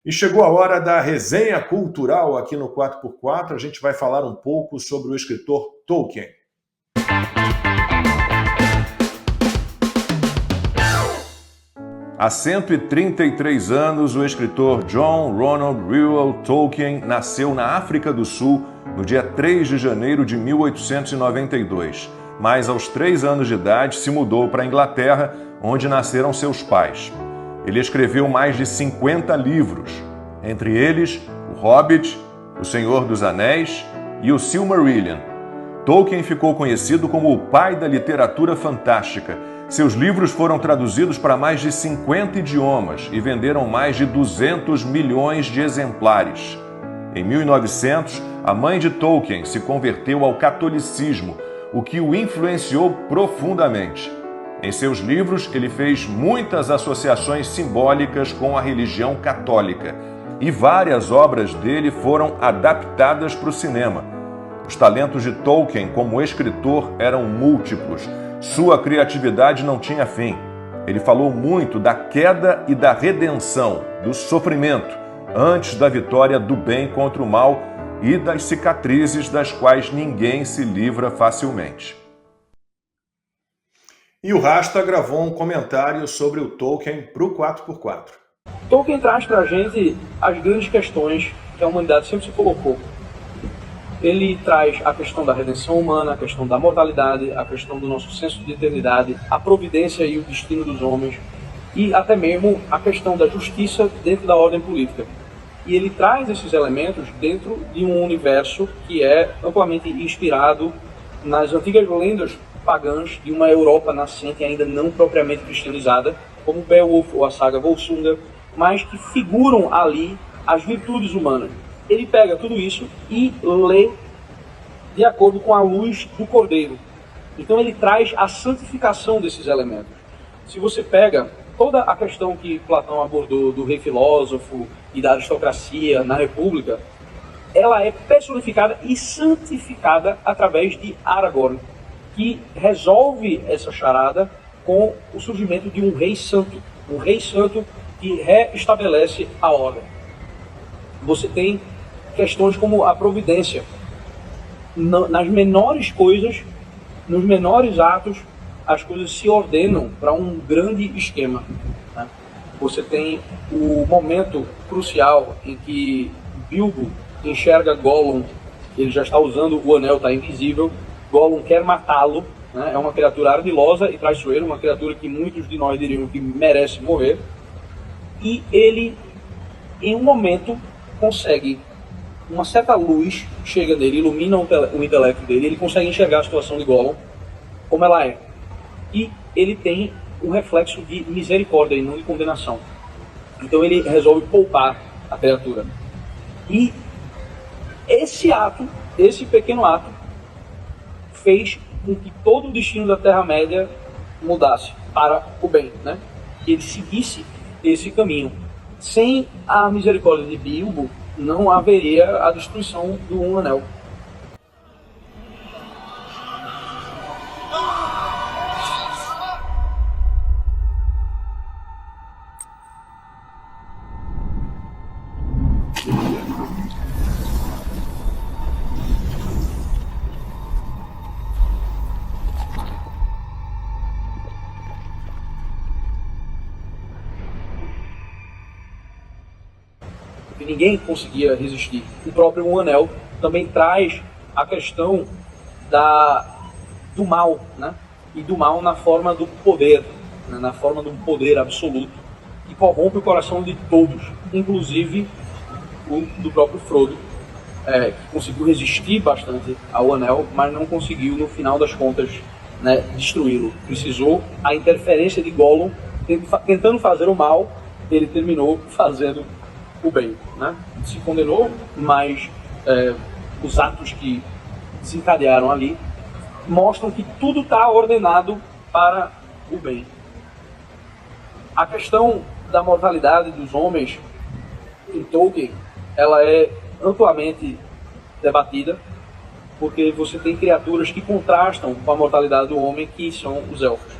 E chegou a hora da resenha cultural aqui no 4x4. A gente vai falar um pouco sobre o escritor Tolkien. Há 133 anos, o escritor John Ronald Reuel Tolkien nasceu na África do Sul no dia 3 de janeiro de 1892. Mas aos 3 anos de idade se mudou para a Inglaterra, onde nasceram seus pais. Ele escreveu mais de 50 livros, entre eles O Hobbit, O Senhor dos Anéis e O Silmarillion. Tolkien ficou conhecido como o pai da literatura fantástica. Seus livros foram traduzidos para mais de 50 idiomas e venderam mais de 200 milhões de exemplares. Em 1900, a mãe de Tolkien se converteu ao catolicismo, o que o influenciou profundamente. Em seus livros, ele fez muitas associações simbólicas com a religião católica e várias obras dele foram adaptadas para o cinema. Os talentos de Tolkien como escritor eram múltiplos. Sua criatividade não tinha fim. Ele falou muito da queda e da redenção, do sofrimento, antes da vitória do bem contra o mal e das cicatrizes das quais ninguém se livra facilmente. E o Rasta gravou um comentário sobre o Tolkien para o 4x4. Tolkien traz para a gente as grandes questões que a humanidade sempre se colocou. Ele traz a questão da redenção humana, a questão da mortalidade, a questão do nosso senso de eternidade, a providência e o destino dos homens, e até mesmo a questão da justiça dentro da ordem política. E ele traz esses elementos dentro de um universo que é amplamente inspirado nas antigas lendas pagãs de uma Europa nascente ainda não propriamente cristianizada, como Beowulf ou a saga Volsunga, mas que figuram ali as virtudes humanas. Ele pega tudo isso e lê de acordo com a luz do Cordeiro. Então ele traz a santificação desses elementos. Se você pega toda a questão que Platão abordou do rei filósofo e da aristocracia na República, ela é personificada e santificada através de Aragorn, que resolve essa charada com o surgimento de um rei santo que reestabelece a ordem. Você tem questões como a providência. Nas menores coisas, nos menores atos, as coisas se ordenam para um grande esquema. Né? Você tem o momento crucial em que Bilbo enxerga Gollum, ele já está usando o anel, está invisível, Gollum quer matá-lo, né? É uma criatura ardilosa e traiçoeira, uma criatura que muitos de nós diriam que merece morrer, e ele, em um momento, consegue, uma certa luz chega nele, ilumina o intelecto dele, ele consegue enxergar a situação de Gollum como ela é. E ele tem um reflexo de misericórdia e não de condenação. Então ele resolve poupar a criatura. E esse pequeno ato, fez com que todo o destino da Terra-média mudasse para o bem, né? Que ele seguisse esse caminho. Sem a misericórdia de Bilbo, não haveria a destruição do Um Anel. Que ninguém conseguia resistir. O próprio Um Anel também traz a questão do mal, né? E do mal na forma do poder, né? Na forma do poder absoluto, que corrompe o coração de todos, inclusive o do próprio Frodo, que conseguiu resistir bastante ao Anel, mas não conseguiu, no final das contas, né, destruí-lo. Precisou a interferência de Gollum, tentando fazer o mal, ele terminou fazendo o bem, né? Se condenou, mas os atos que desencadearam ali mostram que tudo está ordenado para o bem. A questão da mortalidade dos homens em Tolkien, ela é amplamente debatida, porque você tem criaturas que contrastam com a mortalidade do homem, que são os elfos.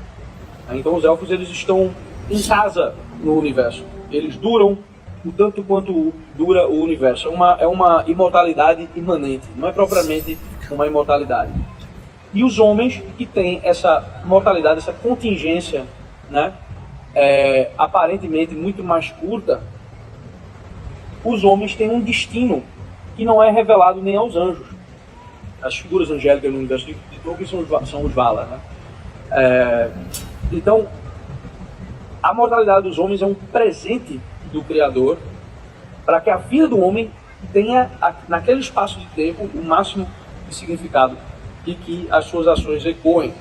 Então os elfos, eles estão em casa no universo. Eles duram o tanto quanto dura o universo. É uma imortalidade imanente, não é propriamente uma imortalidade. E os homens que têm essa mortalidade, essa contingência, né, aparentemente muito mais curta, os homens têm um destino que não é revelado nem aos anjos. As figuras angélicas no universo de Tolkien são os Valar, né? Então, a mortalidade dos homens é um presente do Criador para que a vida do homem tenha, naquele espaço de tempo, o máximo de significado e que as suas ações ecoem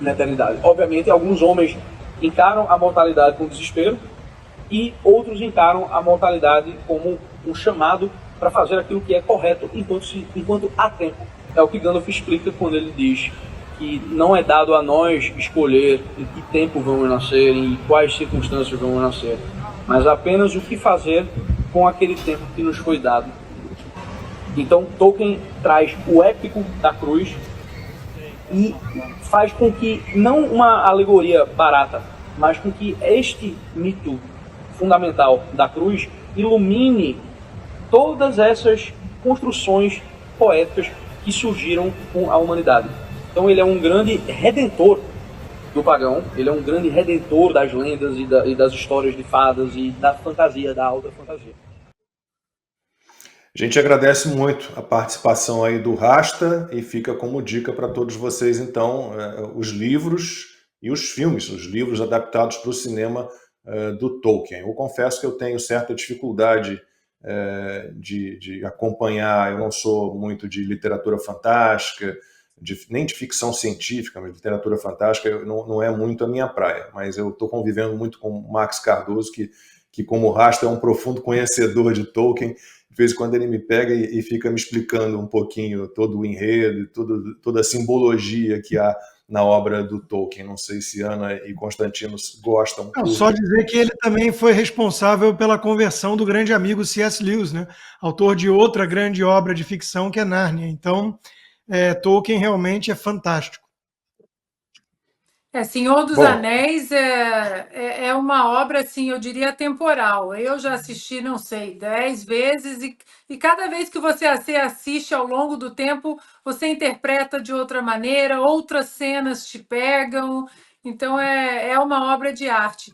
na eternidade. Obviamente, alguns homens encaram a mortalidade com desespero e outros encaram a mortalidade como um chamado para fazer aquilo que é correto enquanto há tempo. É o que Gandalf explica quando ele diz que não é dado a nós escolher em que tempo vamos nascer, em quais circunstâncias vamos nascer, mas apenas o que fazer com aquele tempo que nos foi dado. Então Tolkien traz o épico da cruz e faz com que, não uma alegoria barata, mas com que este mito fundamental da cruz ilumine todas essas construções poéticas que surgiram com a humanidade. Então ele é um grande redentor do pagão, ele é um grande redentor das lendas e das histórias de fadas e da fantasia, da alta fantasia. A gente agradece muito a participação aí do Rasta e fica como dica para todos vocês, então, os livros e os filmes, os livros adaptados para o cinema do Tolkien. Eu confesso que eu tenho certa dificuldade de acompanhar, eu não sou muito de literatura fantástica, nem de ficção científica, mas literatura fantástica não é muito a minha praia, mas eu estou convivendo muito com o Max Cardoso, que como Rasta é um profundo conhecedor de Tolkien. De vez em quando ele me pega e fica me explicando um pouquinho todo o enredo, toda a simbologia que há na obra do Tolkien. Não sei se Ana e Constantino gostam. Não, só dizer que ele também foi responsável pela conversão do grande amigo C.S. Lewis, né? Autor de outra grande obra de ficção que é Nárnia. Então, Tolkien realmente é fantástico. Senhor dos Anéis é uma obra, assim, eu diria, atemporal. Eu já assisti, não sei, 10 vezes, e cada vez que você assiste ao longo do tempo, você interpreta de outra maneira, outras cenas te pegam. Então, é uma obra de arte.